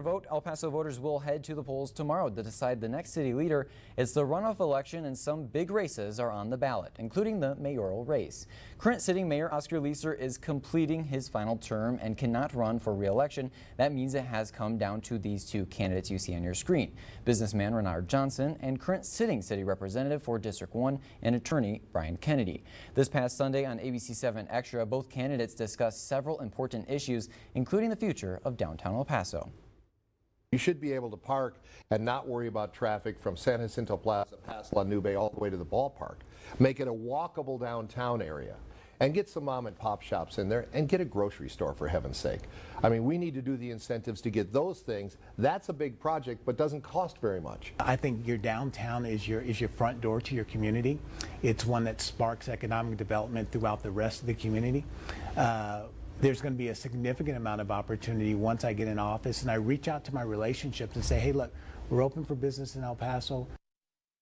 Vote, El Paso voters will head to the polls tomorrow to decide the next city leader. It's the runoff election and some big races are on the ballot, including the mayoral race. Current sitting mayor Oscar Leeser is completing his final term and cannot run for re-election. That means it has come down to these two candidates you see on your screen. Businessman Renard Johnson and current sitting city representative for District 1 and attorney Brian Kennedy. This past Sunday on ABC7 Extra, both candidates discussed several important issues, including the future of downtown El Paso. You should be able to park and not worry about traffic from San Jacinto Plaza past La Nube all the way to the ballpark. Make it a walkable downtown area and get some mom and pop shops in there and get a grocery store, for heaven's sake. I mean, we need to do the incentives to get those things. That's a big project, but doesn't cost very much. I think your downtown is your front door to your community. It's one that sparks economic development throughout the rest of the community. There's going to be a significant amount of opportunity once I get in office and I reach out to my relationships and say, hey, look, we're open for business in El Paso.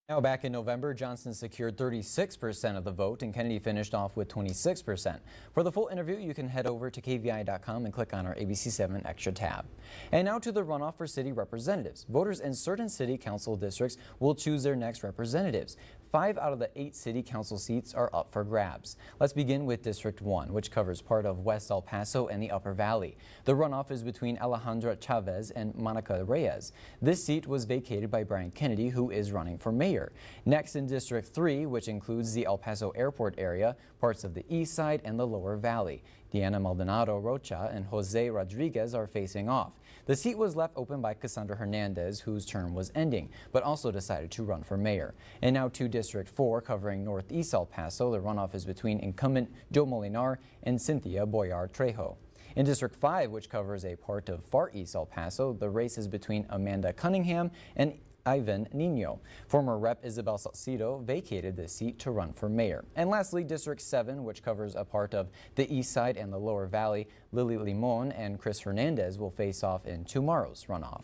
Now, back in November, Johnson secured 36% of the vote and Kennedy finished off with 26%. For the full interview, you can head over to kvi.com and click on our ABC7 Extra tab. And now to the runoff for city representatives. Voters in certain city council districts will choose their next representatives. 5 out of the 8 city council seats are up for grabs. Let's begin with District 1, which covers part of West El Paso and the Upper Valley. The runoff is between Alejandra Chavez and Monica Reyes. This seat was vacated by Brian Kennedy, who is running for mayor. Next, in District 3, which includes the El Paso Airport area, parts of the East Side and the Lower Valley. Diana Maldonado Rocha and Jose Rodriguez are facing off. The seat was left open by Cassandra Hernandez, whose term was ending, but also decided to run for mayor. And now to District 4, covering Northeast El Paso. The runoff is between incumbent Joe Molinar and Cynthia Boyar Trejo. In District 5, which covers a part of Far East El Paso, the race is between Amanda Cunningham and Ivan Nino. Former Rep Isabel Salcido vacated this seat to run for mayor. And lastly, District 7, which covers a part of the East Side and the Lower Valley, Lily Limon and Chris Hernandez will face off in tomorrow's runoff.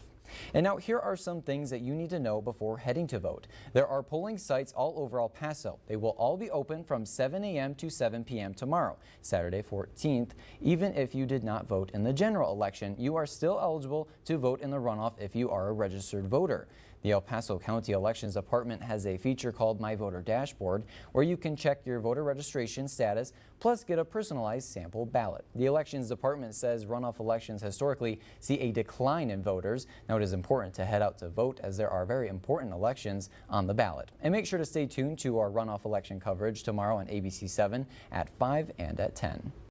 And now here are some things that you need to know before heading to vote. There are polling sites all over El Paso. They will all be open from 7 a.m. to 7 p.m. tomorrow, Saturday 14th. Even if you did not vote in the general election, you are still eligible to vote in the runoff if you are a registered voter. The El Paso County Elections Department has a feature called My Voter Dashboard, where you can check your voter registration status, plus get a personalized sample ballot. The Elections Department says runoff elections historically see a decline in voters. Now, it is important to head out to vote as there are very important elections on the ballot. And make sure to stay tuned to our runoff election coverage tomorrow on ABC7 at 5 and at 10.